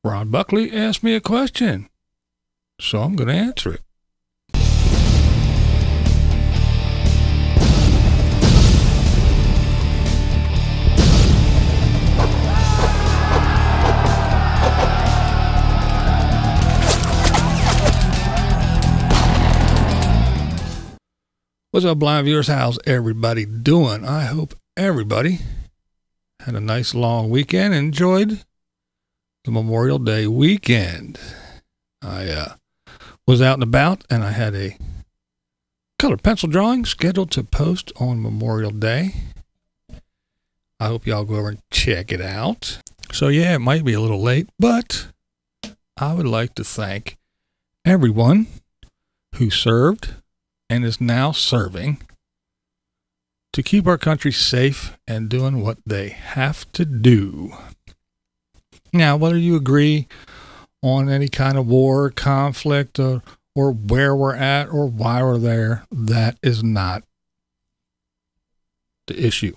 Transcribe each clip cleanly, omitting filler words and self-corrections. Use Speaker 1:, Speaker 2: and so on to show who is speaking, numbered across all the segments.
Speaker 1: Ron Buckley asked me a question, so I'm going to answer it. What's up, blind viewers? How's everybody doing? I hope everybody had a nice long weekend and enjoyed the Memorial Day weekend. I was out and about, and I had a colored pencil drawing scheduled to post on Memorial Day. I hope y'all go over and check it out. So yeah, it might be a little late, but I would like to thank everyone who served and is now serving to keep our country safe and doing what they have to do. Now, whether you agree on any kind of war, conflict, or where we're at or why we're there, that is not the issue.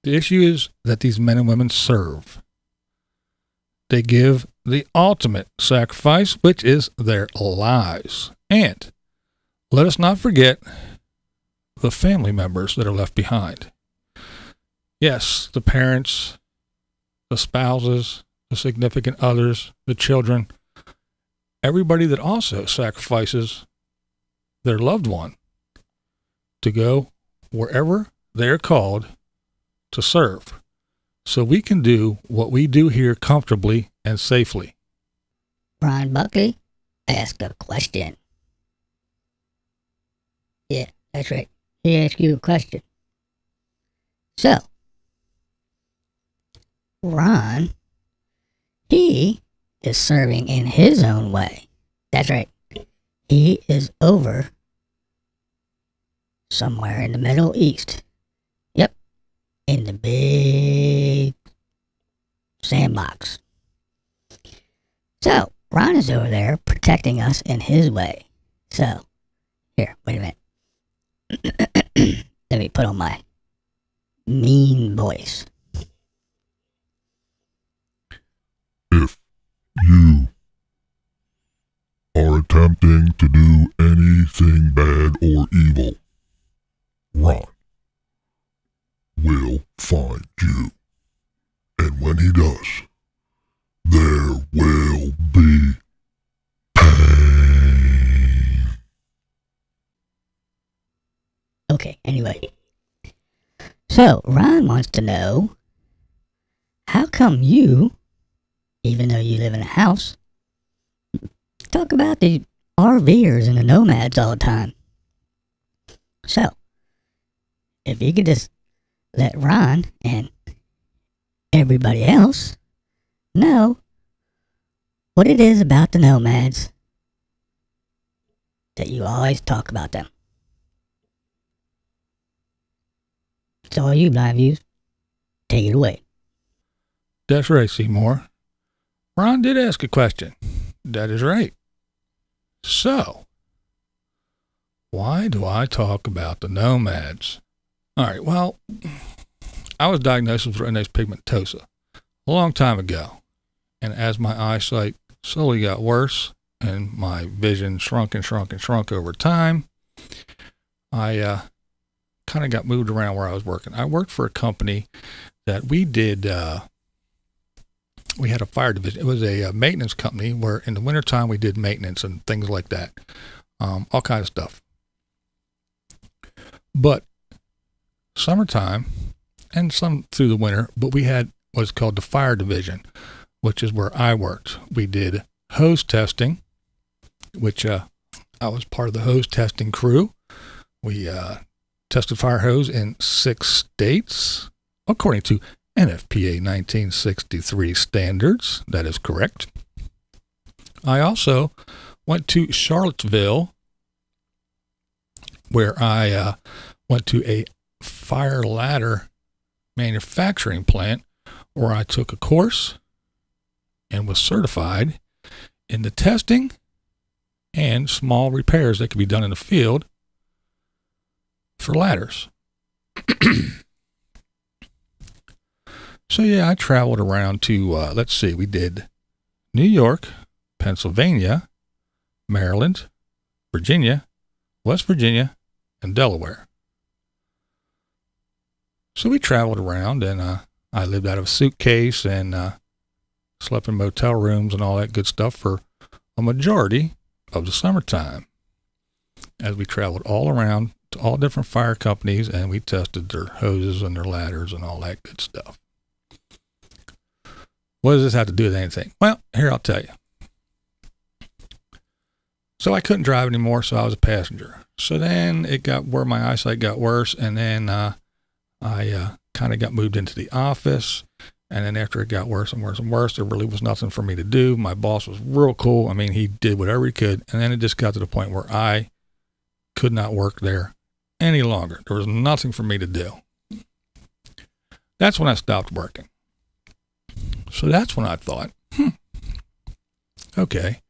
Speaker 1: The issue is that these men and women serve. They give the ultimate sacrifice, which is their lives. And let us not forget the family members that are left behind. Yes, the parents, the spouses, the significant others, the children, everybody that also sacrifices their loved one to go wherever they're called to serve, so we can do what we do here comfortably and safely.
Speaker 2: Ron Buckley, ask a question. Yeah, that's right. He asked you a question. So, Ron, he is serving in his own way. That's right. He is over somewhere in the Middle East. Yep. In the big sandbox. So, Ron is over there protecting us in his way. So, here, wait a minute. Let me put on my mean voice.
Speaker 3: If you are attempting to do anything bad or evil, Ron will find you. And when he does, there will be pain.
Speaker 2: Okay, anyway. So, Ron wants to know, how come you, even though you live in a house, talk about the RVers and the nomads all the time? So, if you could just let Ron and everybody else know what it is about the nomads that you always talk about them. It's all you, BlindViews. Take it away.
Speaker 1: That's right, Seymour. Ron did ask a question. That is right. So, why do I talk about the nomads? All right, well, I was diagnosed with retinitis pigmentosa a long time ago. And as my eyesight slowly got worse and my vision shrunk over time, I kind of got moved around where I was working. I worked for a company that we had a fire division. It was a maintenance company where in the wintertime we did maintenance and things like that. All kinds of stuff. But summertime and some through the winter, but we had what's called the fire division, which is where I worked. We did hose testing, which I was part of the hose testing crew. We tested fire hose in 6 states, according to NFPA 1963 standards. That is correct. I also went to Charlottesville, where I went to a fire ladder manufacturing plant, where I took a course and was certified in the testing and small repairs that could be done in the field for ladders. So yeah, I traveled around to, let's see, we did New York, Pennsylvania, Maryland, Virginia, West Virginia, and Delaware. So we traveled around, and I lived out of a suitcase and slept in motel rooms and all that good stuff for a majority of the summertime, as we traveled all around to all different fire companies, and we tested their hoses and their ladders and all that good stuff. What does this have to do with anything? Well, here I'll tell you. So I couldn't drive anymore, so I was a passenger. So then it got where my eyesight got worse, and then I kind of got moved into the office. And then after it got worse and worse and worse, there really was nothing for me to do. My boss was real cool. I mean, he did whatever he could. And then it just got to the point where I could not work there any longer. There was nothing for me to do. That's when I stopped working. So that's when I thought, okay,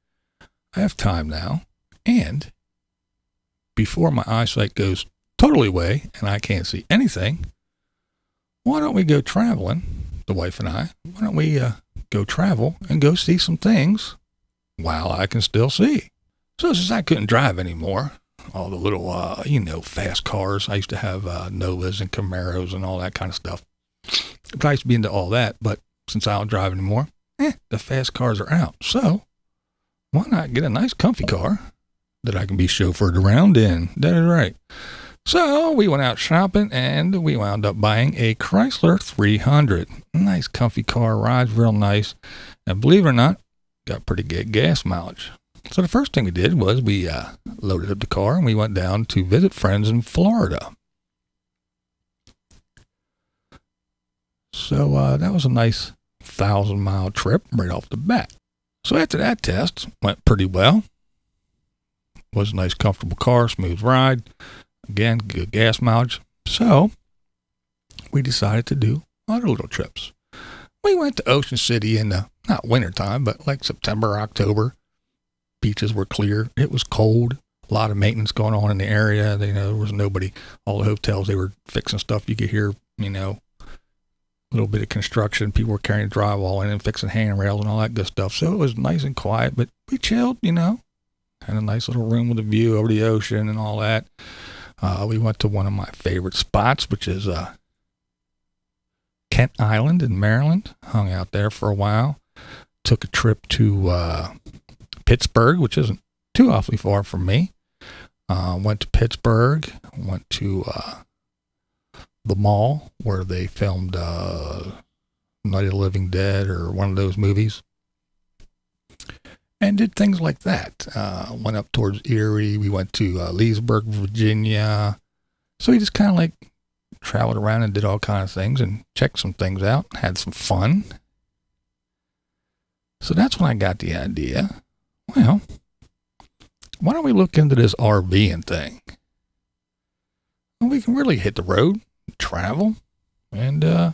Speaker 1: I have time now. And before my eyesight goes totally away and I can't see anything, why don't we go traveling, the wife and I? Why don't we go travel and go see some things while I can still see? So since I couldn't drive anymore, all the little, fast cars, I used to have Novas and Camaros and all that kind of stuff. But I used to be into all that, but since I don't drive anymore, the fast cars are out. So why not get a nice comfy car that I can be chauffeured around in? That is right. So we went out shopping, and we wound up buying a Chrysler 300. Nice comfy car, rides real nice, and believe it or not, got pretty good gas mileage. So the first thing we did was we loaded up the car, and we went down to visit friends in Florida. So that was a nice 1,000-mile trip right off the bat. So after that test, went pretty well. Was a nice, comfortable car, smooth ride. Again, good gas mileage. So we decided to do other little trips. We went to Ocean City in the, not wintertime, but like September, October. Beaches were clear. It was cold. A lot of maintenance going on in the area. There was nobody. All the hotels, they were fixing stuff. You could hear, a little bit of construction. People were carrying drywall in and fixing handrails and all that good stuff. So it was nice and quiet, but we chilled, Had a nice little room with a view over the ocean and all that. We went to one of my favorite spots, which is Kent Island in Maryland. Hung out there for a while. Took a trip to Pittsburgh, which isn't too awfully far from me. Went to Pittsburgh. Went to the mall where they filmed Night of the Living Dead or one of those movies. And did things like that. Went up towards Erie. We went to Leesburg, Virginia. So we just kind of like traveled around and did all kinds of things and checked some things out. Had some fun. So that's when I got the idea. Well, why don't we look into this RVing thing? Well, we can really hit the road, travel, and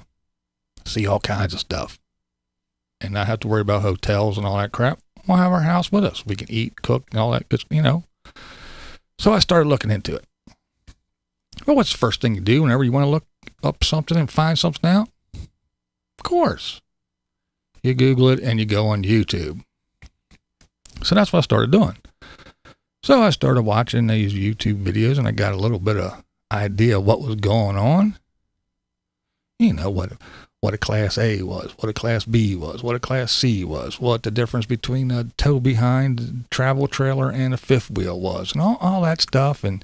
Speaker 1: see all kinds of stuff. And not have to worry about hotels and all that crap. We'll have our house with us. We can eat, cook, and all that good, So I started looking into it. Well, what's the first thing you do whenever you want to look up something and find something out? Of course. You Google it and you go on YouTube. So that's what I started doing. So I started watching these YouTube videos, and I got a little bit of idea of what was going on. What a Class A was, what a Class B was, what a Class C was, what the difference between a tow behind travel trailer and a fifth wheel was, and all that stuff, and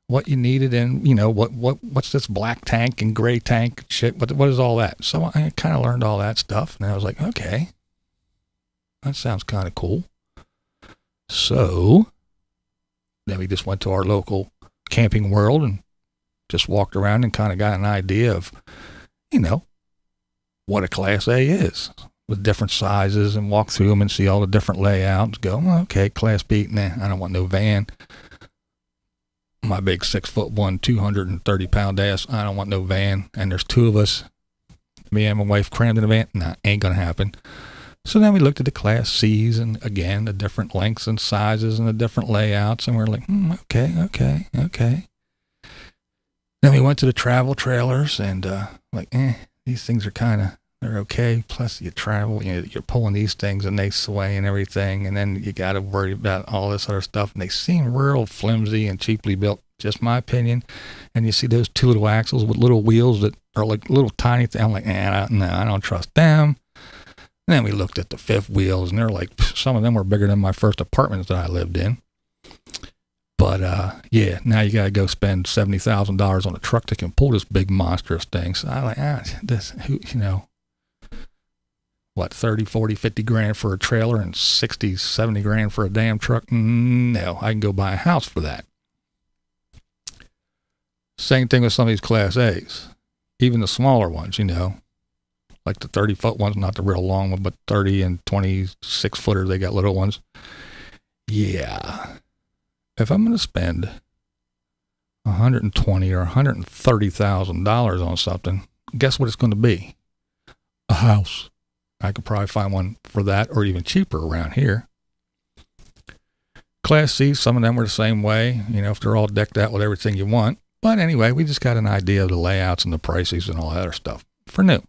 Speaker 1: what you needed, and what's this black tank and gray tank shit, what is all that? So I kind of learned all that stuff, and I was like, okay, that sounds kind of cool. So then we just went to our local Camping World and just walked around and kind of got an idea of, what a Class A is with different sizes, and walk through them and see all the different layouts. Go, okay, Class B, nah, I don't want no van. My big 6'1", 230-pound ass, I don't want no van. And there's two of us, me and my wife, crammed in a van. Nah, ain't gonna happen. So then we looked at the Class C's, and again, the different lengths and sizes and the different layouts, and we're like, okay. Then we went to the travel trailers, and these things are kind of, they're okay. Plus you travel, you're pulling these things and they sway and everything. And then you got to worry about all this other stuff. And they seem real flimsy and cheaply built, just my opinion. And you see those two little axles with little wheels that are like little tiny things. I'm like, no, I don't trust them. And then we looked at the fifth wheels, and they're like, some of them were bigger than my first apartment that I lived in. But, yeah, now you got to go spend $70,000 on a truck that can pull this big monstrous thing. So I'm like, what, 30, 40, 50 grand for a trailer and 60, 70 grand for a damn truck? No, I can go buy a house for that. Same thing with some of these Class A's, even the smaller ones, like the 30-foot ones, not the real long one, but 30 and 26-footers, they got little ones. Yeah. If I'm going to spend $120,000 or $130,000 on something, guess what it's going to be? A house. I could probably find one for that or even cheaper around here. Class C, some of them were the same way, if they're all decked out with everything you want. But anyway, we just got an idea of the layouts and the prices and all that other stuff for new.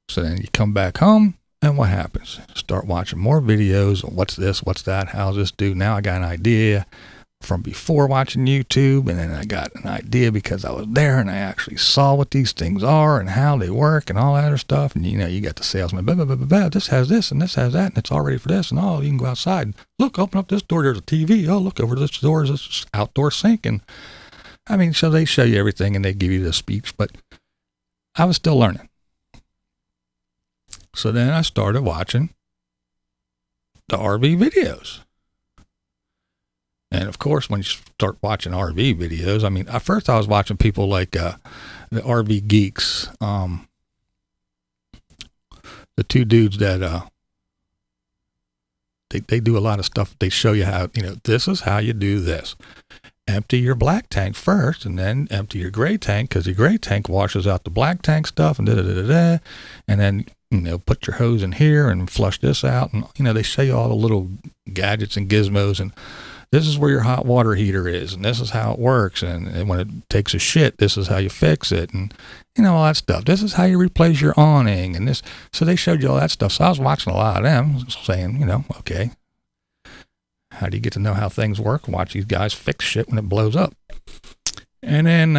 Speaker 1: So then you come back home, and what happens? Start watching more videos. What's this? What's that? How's this do? Now I got an idea from before watching YouTube, and then I got an idea because I was there and I actually saw what these things are and how they work and all that other stuff. And you got the salesman, blah, blah, blah, blah, blah. This has this and this has that, and it's all ready for this. And you can go outside and look, open up this door, there's a TV. Oh, look over this door, there's this outdoor sink. And so they show you everything and they give you the speech, but I was still learning. So then I started watching the RV videos. And of course, when you start watching RV videos, at first I was watching people like the RV geeks, the two dudes that they do a lot of stuff. They show you how, this is how you do this. Empty your black tank first, and then empty your gray tank, because your gray tank washes out the black tank stuff, and and then put your hose in here and flush this out, and they show you all the little gadgets and gizmos, and this is where your hot water heater is, and this is how it works, and when it takes a shit, this is how you fix it, and all that stuff. This is how you replace your awning, and this. So they showed you all that stuff. So I was watching a lot of them, saying, okay, how do you get to know how things work? Watch these guys fix shit when it blows up. And then,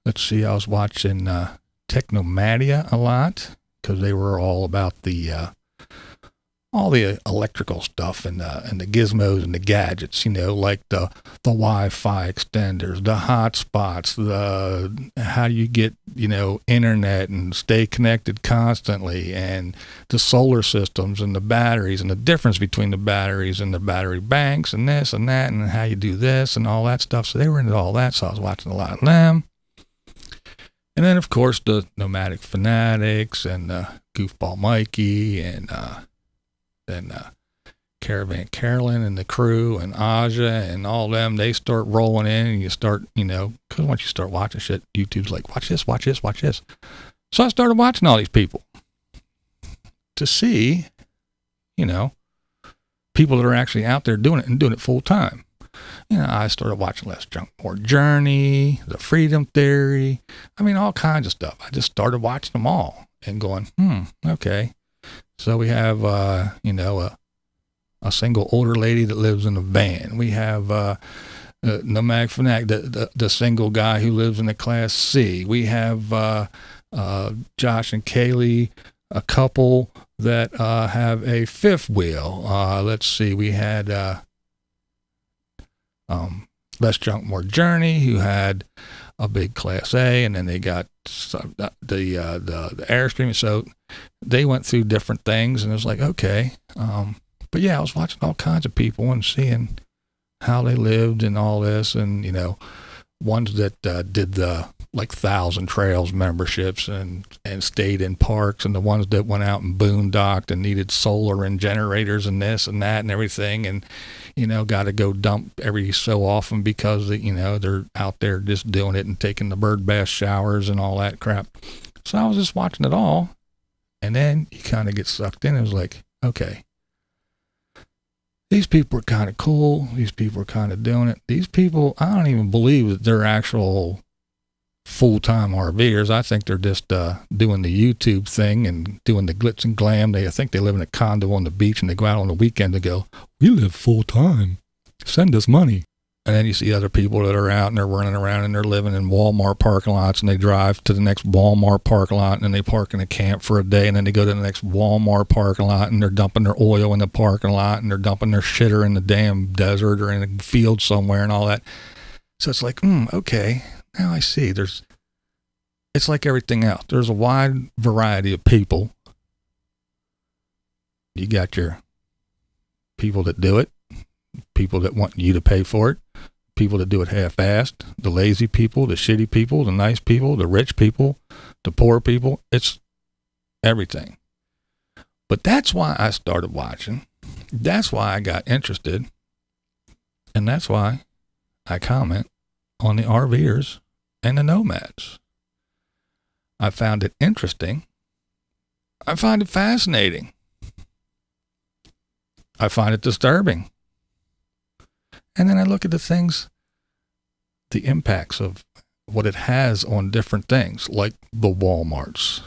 Speaker 1: let's see, I was watching Technomadia a lot, because they were all about all the electrical stuff and the gizmos and the gadgets, like the Wi-Fi extenders, the hotspots, how you get, internet and stay connected constantly, and the solar systems and the batteries and the difference between the batteries and the battery banks and this and that and how you do this and all that stuff. So they were into all that. So I was watching a lot of them. And then, of course, the Nomadic Fanatics and Goofball Mikey and then Caravan Carolyn and the crew and Aja and all them, they start rolling in, and you start, because once you start watching shit, YouTube's like, watch this, watch this, watch this. So I started watching all these people to see, people that are actually out there doing it and doing it full time. I started watching Less Junk, More Journey, The Freedom Theory. All kinds of stuff. I just started watching them all and going, okay. So we have, a single older lady that lives in a van. We have Nomadic Fanatic, the single guy who lives in the Class C. We have Josh and Kaylee, a couple that have a fifth wheel. Let's see, we had Less Junk, More Journey, who had a big Class A, and then they got the Airstream. So they went through different things, and it was like, okay. But yeah, I was watching all kinds of people and seeing how they lived and all this, and ones that did the 1,000 Trails memberships and stayed in parks, and the ones that went out and boondocked and needed solar and generators and this and that and everything, and got to go dump every so often because they're out there just doing it and taking the bird bath showers and all that crap. So I was just watching it all, and then you kind of get sucked in. It was like, okay, these people are kind of cool. These people are kind of doing it. These people, I don't even believe that they're actual full-time RVers. I think they're just doing the YouTube thing and doing the glitz and glam. I think they live in a condo on the beach and they go out on the weekend and go, we live full-time. Send us money. And then you see other people that are out and they're running around and they're living in Walmart parking lots, and they drive to the next Walmart parking lot and then they park in a camp for a day, and then they go to the next Walmart parking lot and they're dumping their oil in the parking lot and they're dumping their shitter in the damn desert or in a field somewhere and all that. So it's like, okay, now I see. It's like everything else. There's a wide variety of people. You got your people that do it, people that want you to pay for it, people that do it half-assed, the lazy people, the shitty people, the nice people, the rich people, the poor people. It's everything. But that's why I started watching. That's why I got interested. And that's why I comment on the RVers and the nomads. I found it interesting. I find it fascinating. I find it disturbing. And then I look at the things, the impacts of what it has on different things, like the Walmarts,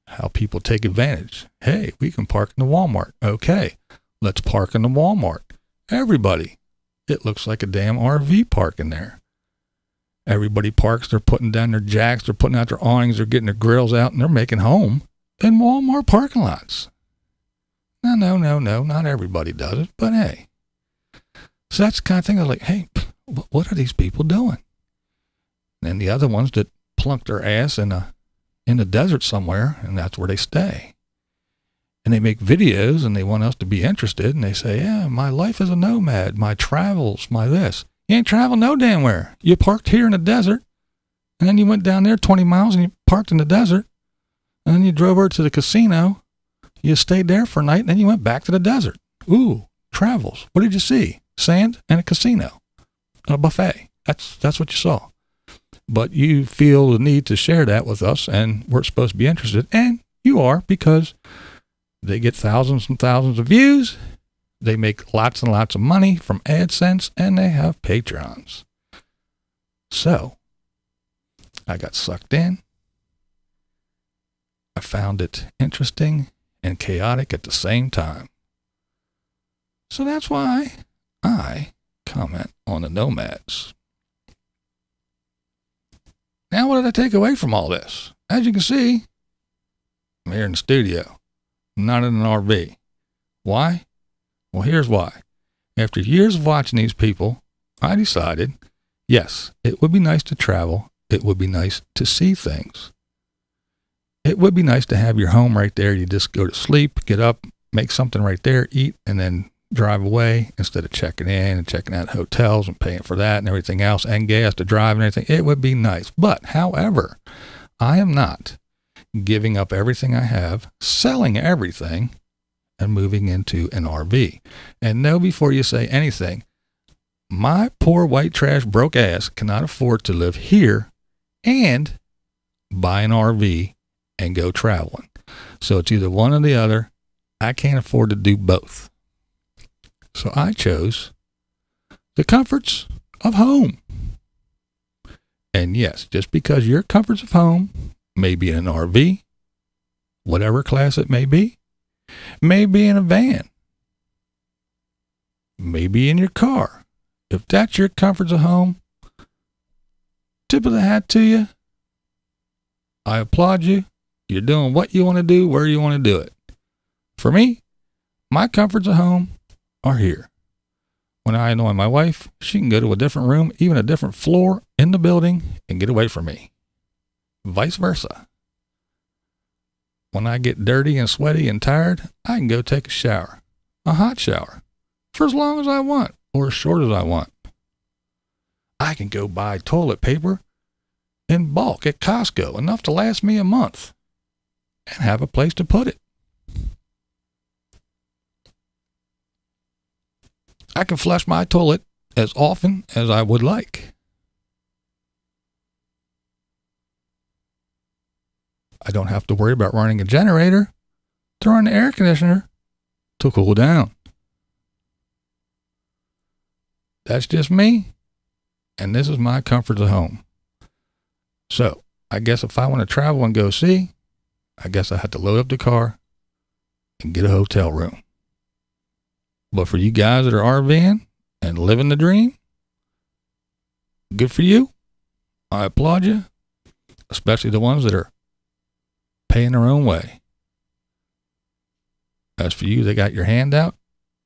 Speaker 1: how people take advantage. Hey, we can park in the Walmart. Okay, let's park in the Walmart. Everybody. It looks like a damn RV park in there. Everybody parks, they're putting down their jacks, they're putting out their awnings, they're getting their grills out, and they're making home in Walmart parking lots. No, not everybody does it, but hey. So that's the kind of thing I was like, hey, what are these people doing? And the other ones that plunk their ass in the desert somewhere, and that's where they stay. And they make videos, and they want us to be interested, and they say, yeah, my life as a nomad, my travels, my this. You ain't traveled no damn where. You parked here in the desert, and then you went down there 20 miles, and you parked in the desert, and then you drove over to the casino. You stayed there for a night, and then you went back to the desert. Ooh, travels. What did you see? Sand and a casino, a buffet. That's what you saw. But you feel the need to share that with us, and we're supposed to be interested, and you are, because they get thousands and thousands of views. They make lots and lots of money from AdSense, and they have Patreons. So I got sucked in. I found it interesting and chaotic at the same time. So that's why I comment on the nomads. Now, what did I take away from all this? As you can see, I'm here in the studio, not in an RV. Why? Well, here's why. After years of watching these people, I decided, yes, it would be nice to travel. It would be nice to see things. It would be nice to have your home right there. You just go to sleep, get up, make something right there, eat, and then drive away instead of checking in and checking out hotels and paying for that and everything else and gas to drive and everything. It would be nice. But, however, I am not giving up everything I have, selling everything, and moving into an RV. And know before you say anything, my poor white trash broke ass cannot afford to live here and buy an RV and go traveling. So it's either one or the other. I can't afford to do both. So I chose the comforts of home. And yes, just because your comforts of home may be in an RV, whatever class it may be in a van, maybe in your car. If that's your comforts of home, tip of the hat to you. I applaud you. You're doing what you want to do, where you want to do it. For me, my comforts of home are here. When I annoy my wife, she can go to a different room, even a different floor in the building, and get away from me. Vice versa. When I get dirty and sweaty and tired, I can go take a shower, a hot shower, for as long as I want or as short as I want. I can go buy toilet paper in bulk at Costco, enough to last me a month, and have a place to put it. I can flush my toilet as often as I would like. I don't have to worry about running a generator to run the air conditioner to cool down. That's just me, and this is my comfort of home. So I guess if I want to travel and go see, I guess I have to load up the car and get a hotel room. But for you guys that are RVing and living the dream, good for you. I applaud you, especially the ones that are paying their own way. As for you, they got your hand out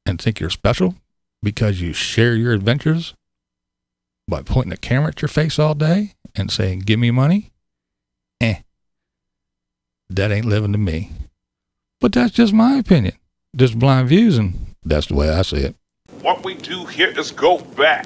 Speaker 1: and think you're special because you share your adventures by pointing a camera at your face all day and saying, give me money. That ain't living to me. But that's just my opinion. Just blind views, and that's the way I see it.
Speaker 4: What we do here is go back.